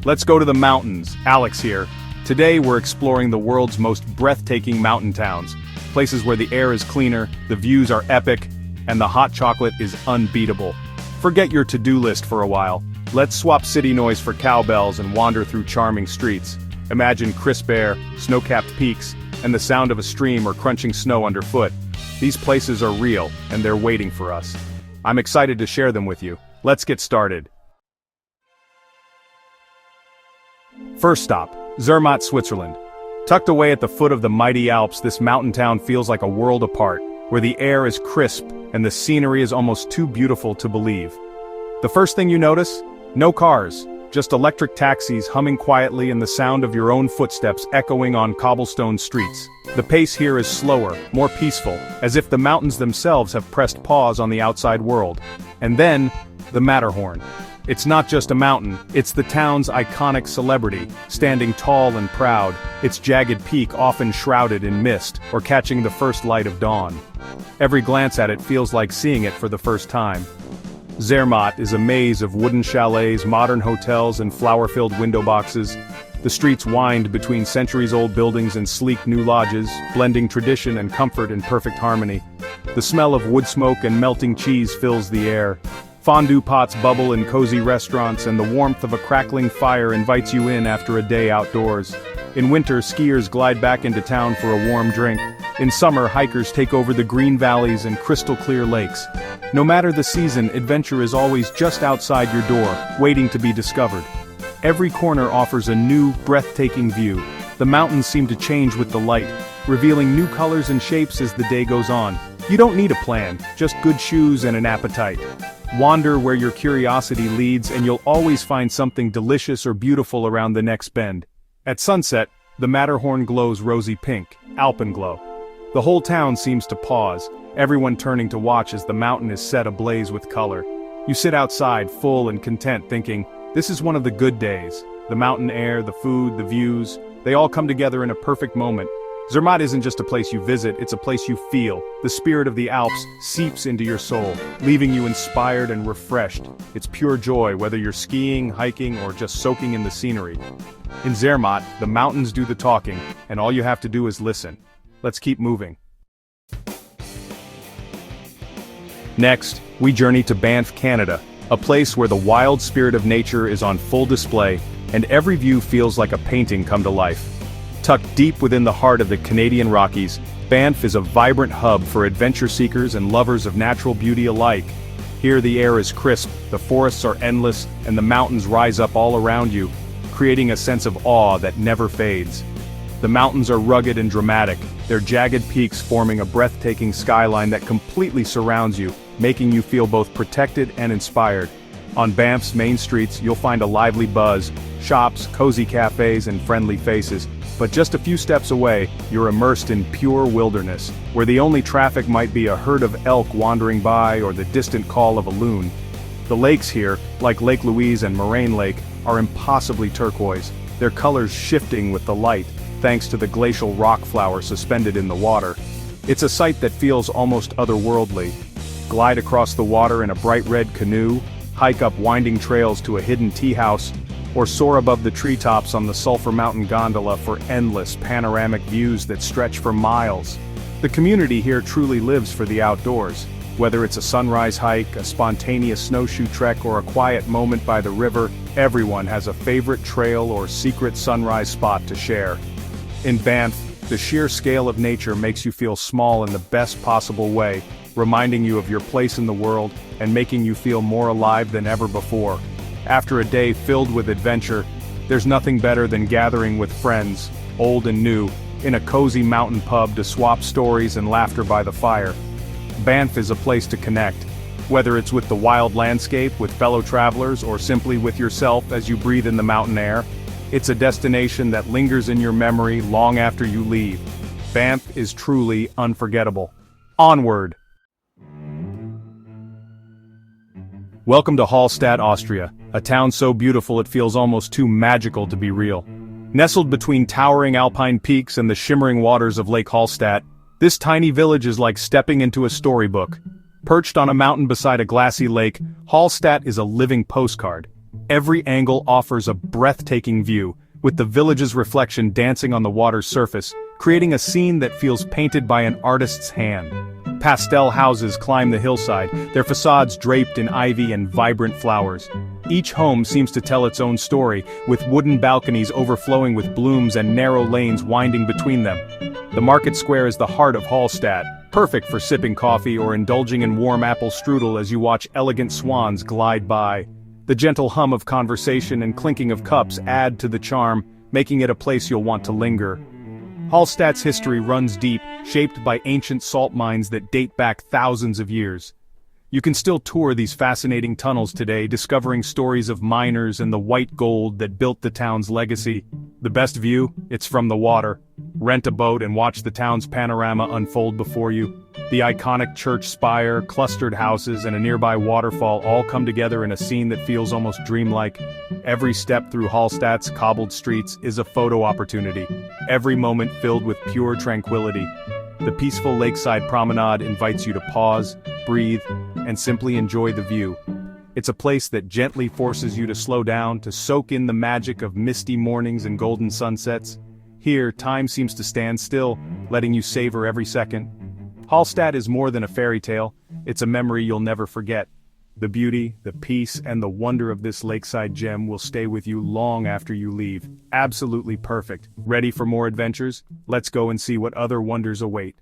Let's go to the mountains. Alex here. Today we're exploring the world's most breathtaking mountain towns. Places where the air is cleaner, the views are epic, and the hot chocolate is unbeatable. Forget your to-do list for a while. Let's swap city noise for cowbells and wander through charming streets. Imagine crisp air, snow-capped peaks, and the sound of a stream or crunching snow underfoot. These places are real, and they're waiting for us. I'm excited to share them with you. Let's get started. First stop, Zermatt, Switzerland. Tucked away at the foot of the mighty Alps, this mountain town feels like a world apart, where the air is crisp and the scenery is almost too beautiful to believe. The first thing you notice? No cars, just electric taxis humming quietly and the sound of your own footsteps echoing on cobblestone streets. The pace here is slower, more peaceful, as if the mountains themselves have pressed pause on the outside world. And then, the Matterhorn. It's not just a mountain, it's the town's iconic celebrity, standing tall and proud, its jagged peak often shrouded in mist, or catching the first light of dawn. Every glance at it feels like seeing it for the first time. Zermatt is a maze of wooden chalets, modern hotels, and flower-filled window boxes. The streets wind between centuries-old buildings and sleek new lodges, blending tradition and comfort in perfect harmony. The smell of wood smoke and melting cheese fills the air. Fondue pots bubble in cozy restaurants, and the warmth of a crackling fire invites you in after a day outdoors. In winter, skiers glide back into town for a warm drink. In summer, hikers take over the green valleys and crystal-clear lakes. No matter the season, adventure is always just outside your door, waiting to be discovered. Every corner offers a new, breathtaking view. The mountains seem to change with the light, revealing new colors and shapes as the day goes on. You don't need a plan, just good shoes and an appetite. Wander where your curiosity leads, and you'll always find something delicious or beautiful around the next bend. At sunset, the Matterhorn glows rosy pink, alpenglow. The whole town seems to pause, everyone turning to watch as the mountain is set ablaze with color. You sit outside, full and content, thinking, this is one of the good days. The mountain air, the food, the views, they all come together in a perfect moment. Zermatt isn't just a place you visit, it's a place you feel. The spirit of the Alps seeps into your soul, leaving you inspired and refreshed. It's pure joy, whether you're skiing, hiking, or just soaking in the scenery. In Zermatt, the mountains do the talking, and all you have to do is listen. Let's keep moving. Next, we journey to Banff, Canada, a place where the wild spirit of nature is on full display, and every view feels like a painting come to life. Tucked deep within the heart of the Canadian Rockies, Banff is a vibrant hub for adventure seekers and lovers of natural beauty alike. Here the air is crisp, the forests are endless, and the mountains rise up all around you, creating a sense of awe that never fades. The mountains are rugged and dramatic, their jagged peaks forming a breathtaking skyline that completely surrounds you, making you feel both protected and inspired. On Banff's main streets, you'll find a lively buzz, shops, cozy cafes, and friendly faces. But just a few steps away, you're immersed in pure wilderness, where the only traffic might be a herd of elk wandering by or the distant call of a loon. The lakes here, like Lake Louise and Moraine Lake, are impossibly turquoise, their colors shifting with the light, thanks to the glacial rock flower suspended in the water. It's a sight that feels almost otherworldly. Glide across the water in a bright red canoe, hike up winding trails to a hidden tea house, or soar above the treetops on the Sulphur Mountain gondola for endless panoramic views that stretch for miles. The community here truly lives for the outdoors. Whether it's a sunrise hike, a spontaneous snowshoe trek, or a quiet moment by the river, everyone has a favorite trail or secret sunrise spot to share. In Banff, the sheer scale of nature makes you feel small in the best possible way, reminding you of your place in the world and making you feel more alive than ever before. After a day filled with adventure, there's nothing better than gathering with friends, old and new, in a cozy mountain pub to swap stories and laughter by the fire. Banff is a place to connect, whether it's with the wild landscape, with fellow travelers, or simply with yourself as you breathe in the mountain air. It's a destination that lingers in your memory long after you leave. Banff is truly unforgettable. Onward! Welcome to Hallstatt, Austria, a town so beautiful it feels almost too magical to be real. Nestled between towering Alpine peaks and the shimmering waters of Lake Hallstatt, this tiny village is like stepping into a storybook. Perched on a mountain beside a glassy lake, Hallstatt is a living postcard. Every angle offers a breathtaking view, with the village's reflection dancing on the water's surface, creating a scene that feels painted by an artist's hand. Pastel houses climb the hillside, their facades draped in ivy and vibrant flowers. Each home seems to tell its own story, with wooden balconies overflowing with blooms and narrow lanes winding between them. The market square is the heart of Hallstatt, perfect for sipping coffee or indulging in warm apple strudel as you watch elegant swans glide by. The gentle hum of conversation and clinking of cups add to the charm, making it a place you'll want to linger. Hallstatt's history runs deep, shaped by ancient salt mines that date back thousands of years. You can still tour these fascinating tunnels today, discovering stories of miners and the white gold that built the town's legacy. The best view? It's from the water. Rent a boat and watch the town's panorama unfold before you. The iconic church spire, clustered houses, and a nearby waterfall all come together in a scene that feels almost dreamlike. Every step through Hallstatt's cobbled streets is a photo opportunity, every moment filled with pure tranquility. The peaceful lakeside promenade invites you to pause, breathe, and simply enjoy the view. It's a place that gently forces you to slow down, to soak in the magic of misty mornings and golden sunsets. Here, time seems to stand still, letting you savor every second. Hallstatt is more than a fairy tale, it's a memory you'll never forget. The beauty, the peace, and the wonder of this lakeside gem will stay with you long after you leave. Absolutely perfect. Ready for more adventures? Let's go and see what other wonders await.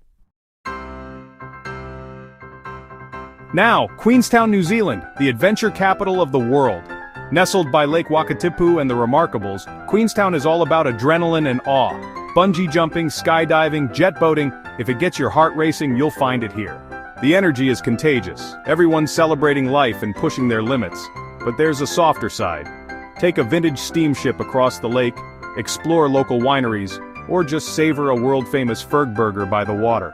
Now, Queenstown, New Zealand, the adventure capital of the world. Nestled by Lake Wakatipu and the Remarkables, Queenstown is all about adrenaline and awe. Bungee jumping, skydiving, jet boating, if it gets your heart racing, you'll find it here. The energy is contagious, everyone's celebrating life and pushing their limits. But there's a softer side. Take a vintage steamship across the lake, explore local wineries, or just savor a world-famous Ferg burger by the water.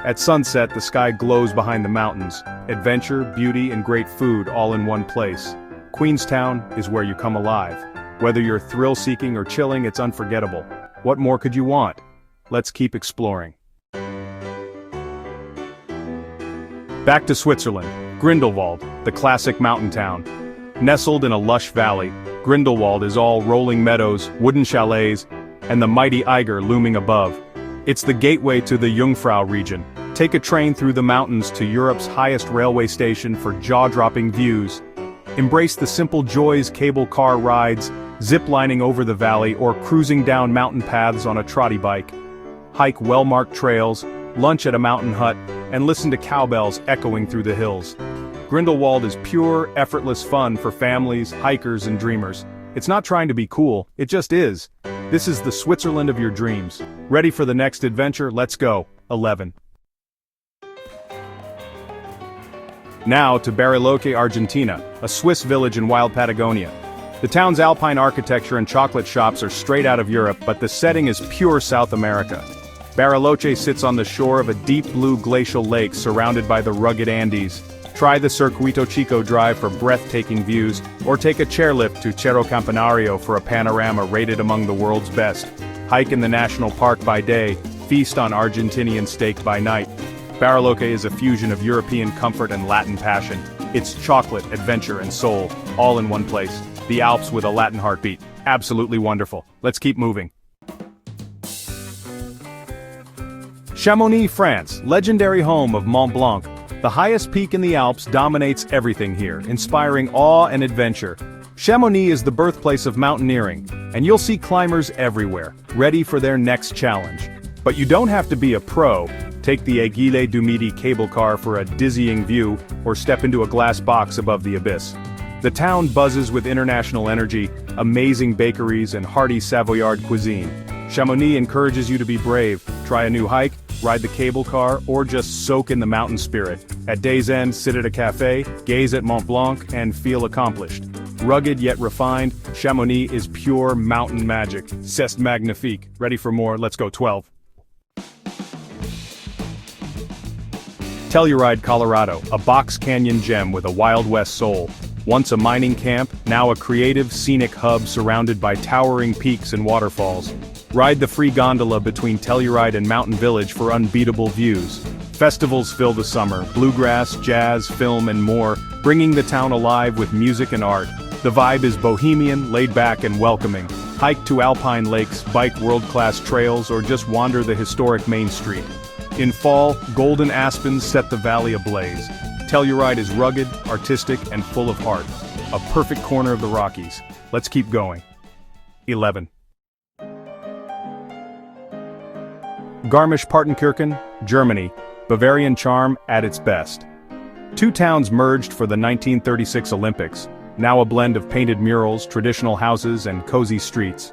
At sunset, the sky glows behind the mountains. Adventure, beauty, and great food all in one place. Queenstown is where you come alive. Whether you're thrill-seeking or chilling, it's unforgettable. What more could you want? Let's keep exploring. Back to Switzerland, Grindelwald, the classic mountain town. Nestled in a lush valley, Grindelwald is all rolling meadows, wooden chalets, and the mighty Eiger looming above. It's the gateway to the Jungfrau region. Take a train through the mountains to Europe's highest railway station for jaw-dropping views. Embrace the simple joys cable car rides, zip-lining over the valley or cruising down mountain paths on a trotty bike. Hike well-marked trails, lunch at a mountain hut, and listen to cowbells echoing through the hills. Grindelwald is pure, effortless fun for families, hikers, and dreamers. It's not trying to be cool, it just is. This is the Switzerland of your dreams. Ready for the next adventure? Let's go. 11. Now to Bariloche, Argentina, a Swiss village in wild Patagonia. The town's Alpine architecture and chocolate shops are straight out of Europe, but the setting is pure South America. Bariloche sits on the shore of a deep blue glacial lake surrounded by the rugged Andes. Try the Circuito Chico drive for breathtaking views, or take a chairlift to Cerro Campanario for a panorama rated among the world's best. Hike in the national park by day, feast on Argentinian steak by night. Bariloche is a fusion of European comfort and Latin passion. It's chocolate, adventure, and soul, all in one place. The Alps with a Latin heartbeat. Absolutely wonderful. Let's keep moving. Chamonix, France, legendary home of Mont Blanc. The highest peak in the Alps dominates everything here, inspiring awe and adventure. Chamonix is the birthplace of mountaineering, and you'll see climbers everywhere, ready for their next challenge. But you don't have to be a pro. Take the Aiguille du Midi cable car for a dizzying view, or step into a glass box above the abyss. The town buzzes with international energy, amazing bakeries, and hearty Savoyard cuisine. Chamonix encourages you to be brave, try a new hike, ride the cable car, or just soak in the mountain spirit. At day's end, sit at a cafe, gaze at Mont Blanc, and feel accomplished. Rugged yet refined, Chamonix is pure mountain magic. C'est magnifique. Ready for more? Let's go. 12. Telluride, Colorado, a box canyon gem with a Wild West soul. Once a mining camp, now a creative, scenic hub surrounded by towering peaks and waterfalls. Ride the free gondola between Telluride and Mountain Village for unbeatable views. Festivals fill the summer, bluegrass, jazz, film, and more, bringing the town alive with music and art. The vibe is bohemian, laid back and welcoming. Hike to Alpine lakes, bike world-class trails, or just wander the historic Main Street. In fall, golden aspens set the valley ablaze. Telluride is rugged, artistic, and full of heart. A perfect corner of the Rockies. Let's keep going. 11. Garmisch-Partenkirchen, Germany. Bavarian charm at its best. Two towns merged for the 1936 Olympics, now a blend of painted murals, traditional houses, and cozy streets.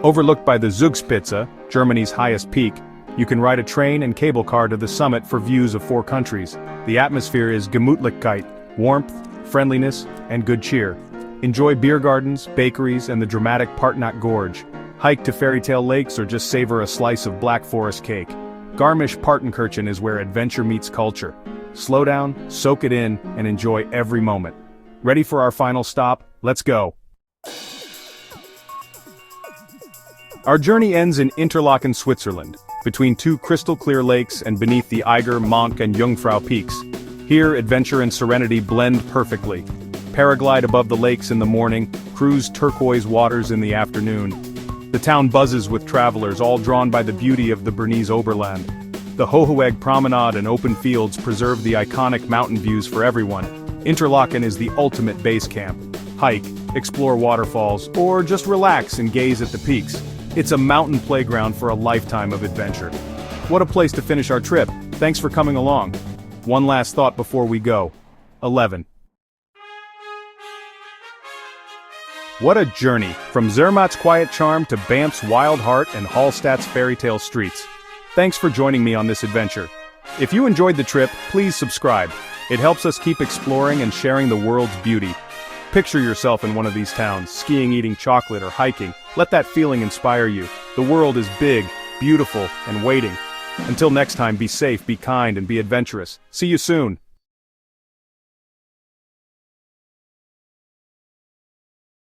Overlooked by the Zugspitze, Germany's highest peak, you can ride a train and cable car to the summit for views of 4 countries. The atmosphere is Gemütlichkeit, warmth, friendliness, and good cheer. Enjoy beer gardens, bakeries, and the dramatic Partnach Gorge. Hike to fairy tale lakes or just savor a slice of Black Forest cake. Garmisch-Partenkirchen is where adventure meets culture. Slow down, soak it in, and enjoy every moment. Ready for our final stop? Let's go! Our journey ends in Interlaken, Switzerland, between 2 crystal-clear lakes and beneath the Eiger, Monk, and Jungfrau peaks. Here, adventure and serenity blend perfectly. Paraglide above the lakes in the morning, cruise turquoise waters in the afternoon. The town buzzes with travelers, all drawn by the beauty of the Bernese Oberland. The Hoheweg Promenade and open fields preserve the iconic mountain views for everyone. Interlaken is the ultimate base camp. Hike, explore waterfalls, or just relax and gaze at the peaks. It's a mountain playground for a lifetime of adventure. What a place to finish our trip. Thanks for coming along. One last thought before we go. 11. What a journey, from Zermatt's quiet charm to Banff's wild heart and Hallstatt's fairy tale streets. Thanks for joining me on this adventure. If you enjoyed the trip, please subscribe. It helps us keep exploring and sharing the world's beauty. Picture yourself in one of these towns, skiing, eating chocolate, or hiking. Let that feeling inspire you. The world is big, beautiful, and waiting. Until next time, be safe, be kind, and be adventurous. See you soon.